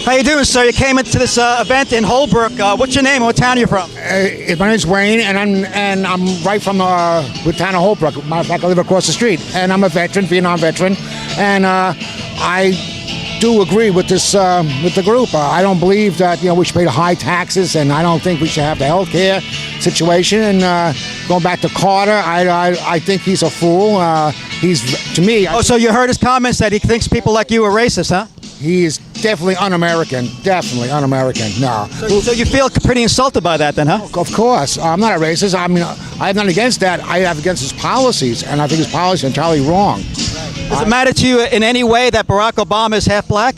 How you doing, sir? You came into this event in Holbrook. What's your name and what town are you from? My name's Wayne, and I'm right from the town of Holbrook. Matter of fact, I live across the street, and I'm a veteran, Vietnam veteran, and I do agree with this with the group. I don't believe that we should pay the high taxes, and I don't think we should have the health care situation. And going back to Carter, I think he's a fool. He's to me. So you heard his comments that he thinks people like you are racist, huh? He is definitely un-American. Definitely un-American. No. So you feel pretty insulted by that, then, huh? Of course. I'm not a racist. I mean, I'm not against that. I have against his policies, and I think his policies are entirely wrong. Does it matter to you in any way that Barack Obama is half black?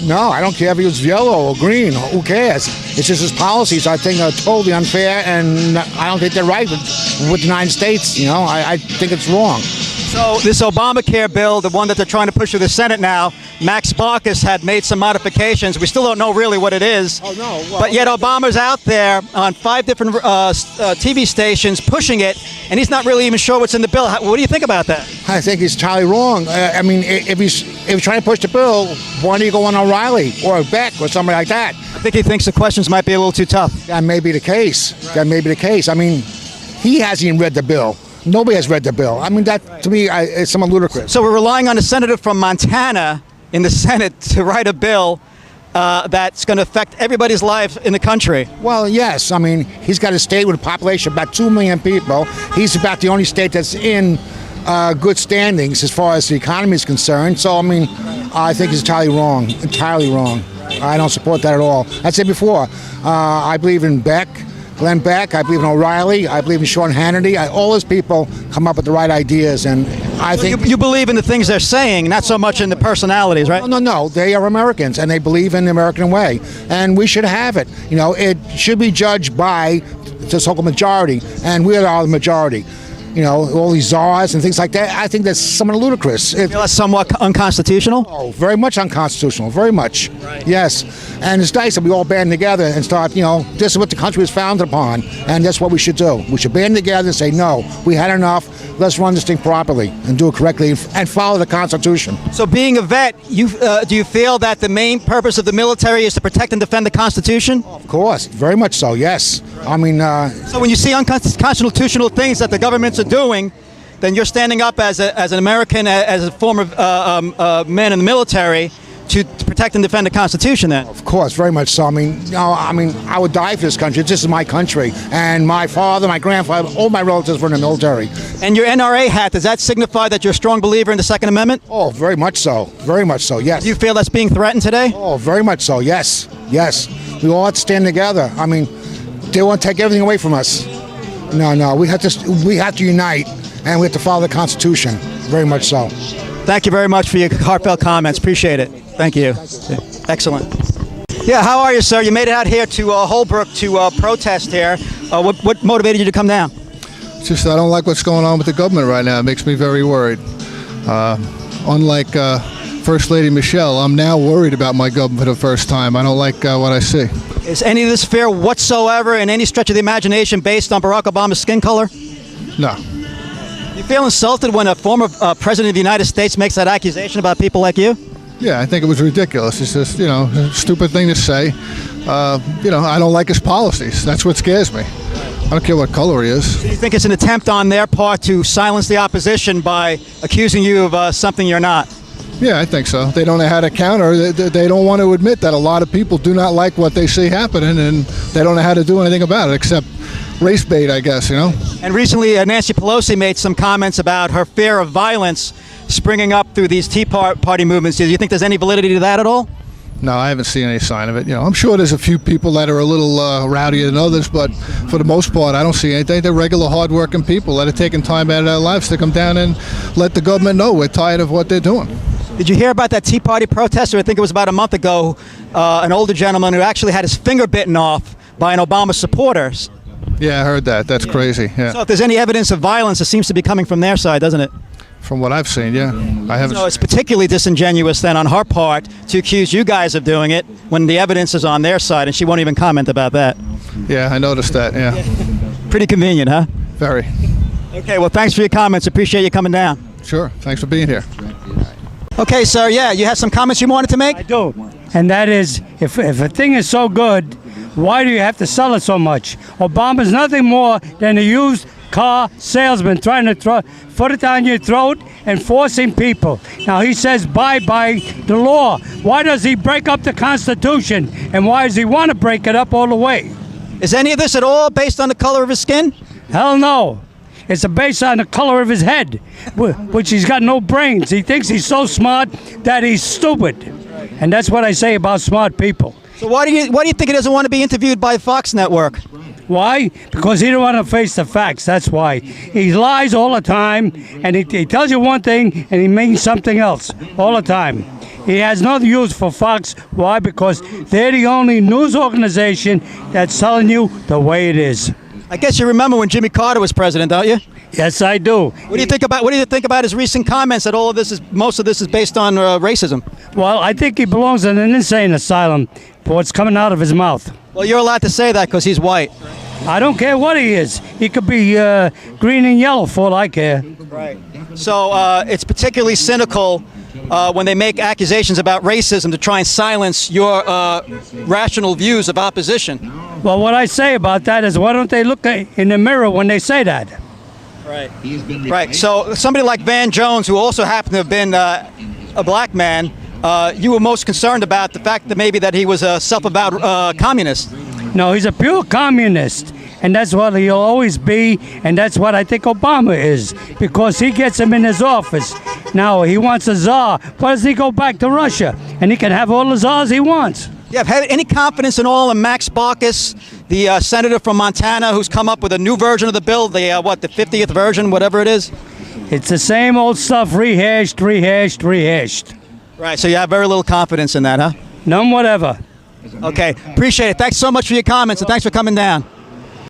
No, I don't care if he was yellow or green. Who cares? It's just his policies I think are totally unfair, and I don't think they're right with the United States. I think it's wrong. So this Obamacare bill, the one that they're trying to push through the Senate now, Max Baucus had made some modifications. We still don't know really what it is. Oh, no. Well, but yet Obama's out there on 5 different TV stations pushing it, and he's not really even sure what's in the bill. What do you think about that? I think he's entirely wrong. I mean, if he's trying to push the bill, why don't you go on O'Reilly or Beck or somebody like that? I think he thinks the questions might be a little too tough. That may be the case. Right. That may be the case. I mean, he hasn't even read the bill. Nobody has read the bill. I mean, that to me is somewhat ludicrous. So we're relying on a senator from Montana in the Senate to write a bill that's going to affect everybody's life in the country. Well, yes. I mean, he's got a state with a population of about 2 million people. He's about the only state that's in good standings as far as the economy is concerned. So, I mean, I think he's entirely wrong. Entirely wrong. I don't support that at all. I said before, I believe in Glenn Beck, I believe in O'Reilly, I believe in Sean Hannity. All those people come up with the right ideas, and I think... You believe in the things they're saying, not so much in the personalities, right? No. They are Americans, and they believe in the American way, and we should have it. It should be judged by the so-called majority, and we are the majority. All these czars and things like that, I think that's somewhat ludicrous. You feel that's somewhat unconstitutional? Oh, very much unconstitutional, very much. Right. Yes. And it's nice that we all band together and start, this is what the country was founded upon, and that's what we should do. We should band together and say, no, we had enough, let's run this thing properly and do it correctly and follow the Constitution. So being a vet, do you feel that the main purpose of the military is to protect and defend the Constitution? Of course, very much so, yes. I mean... So when you see unconstitutional things that the governments are doing, then you're standing up as an American, as a former man in the military, to protect and defend the Constitution. Then, of course, very much so. I mean, I would die for this country. This is my country, and my father, my grandfather, all my relatives were in the military. And your NRA hat, does that signify that you're a strong believer in the Second Amendment? Oh, very much so. Very much so. Yes. Do you feel that's being threatened today? Oh, very much so. Yes. Yes. We all have to stand together. I mean, they want to take everything away from us. No. We have to unite, and we have to follow the Constitution. Very much so. Thank you very much for your heartfelt comments. Appreciate it. Thank you. Excellent. Yeah, how are you, sir? You made it out here to Holbrook to protest here. What motivated you to come down? It's just I don't like what's going on with the government right now. It makes me very worried. Unlike First Lady Michelle, I'm now worried about my government for the first time. I don't like what I see. Is any of this fear whatsoever in any stretch of the imagination based on Barack Obama's skin color? No. You feel insulted when a former president of the United States makes that accusation about people like you? Yeah, I think it was ridiculous. It's just, a stupid thing to say. I don't like his policies. That's what scares me. I don't care what color he is. Do you think it's an attempt on their part to silence the opposition by accusing you of something you're not? Yeah, I think so. They don't know how to counter. They don't want to admit that a lot of people do not like what they see happening, and they don't know how to do anything about it except race bait, I guess, And recently, Nancy Pelosi made some comments about her fear of violence springing up through these Tea Party movements. Do you think there's any validity to that at all? No, I haven't seen any sign of it. I'm sure there's a few people that are a little rowdier than others, but for the most part, I don't see anything. They're regular, hard-working people that are taking time out of their lives to come down and let the government know we're tired of what they're doing. Did you hear about that Tea Party protester? I think it was about a month ago, an older gentleman who actually had his finger bitten off by an Obama supporter. Yeah, I heard that. That's crazy. Yeah. So if there's any evidence of violence, it seems to be coming from their side, doesn't it? From what I've seen, yeah. I haven't. So it's particularly disingenuous then on her part to accuse you guys of doing it when the evidence is on their side, and she won't even comment about that. Yeah, I noticed that, yeah. Pretty convenient, huh? Very. Okay, well, thanks for your comments. Appreciate you coming down. Sure. Thanks for being here. Okay, sir, yeah, you have some comments you wanted to make? I do. And that is, if a thing is so good, why do you have to sell it so much? Obama's nothing more than a used car salesman trying to put it down your throat and forcing people. Now he says buy by the law. Why does he break up the Constitution? And why does he want to break it up all the way? Is any of this at all based on the color of his skin? Hell no. It's based on the color of his head, which he's got no brains. He thinks he's so smart that he's stupid. And that's what I say about smart people. So why do you think he doesn't want to be interviewed by Fox Network? Why? Because he don't want to face the facts. That's why. He lies all the time, and he tells you one thing, and he means something else all the time. He has no use for Fox. Why? Because they're the only news organization that's telling you the way it is. I guess you remember when Jimmy Carter was president, don't you? Yes, I do. What do you think about his recent comments that most of this is based on racism? Well, I think he belongs in an insane asylum for what's coming out of his mouth. Well, you're allowed to say that because he's white. I don't care what he is. He could be green and yellow for all I care. Right. So it's particularly cynical when they make accusations about racism to try and silence your rational views of opposition. Well, what I say about that is, why don't they look in the mirror when they say that? Right. Right. So somebody like Van Jones, who also happened to have been a black man, you were most concerned about the fact that maybe that he was a self-avowed communist. No, he's a pure communist, and that's what he'll always be, and that's what I think Obama is, because he gets him in his office. Now, he wants a czar. Why doesn't he go back to Russia, and he can have all the czars he wants? You have any confidence in all in Max Baucus, the senator from Montana, who's come up with a new version of the bill, the 50th version, whatever it is? It's the same old stuff, rehashed. Right, so you have very little confidence in that, huh? None whatever. Okay, appreciate it. Thanks so much for your comments, and thanks for coming down.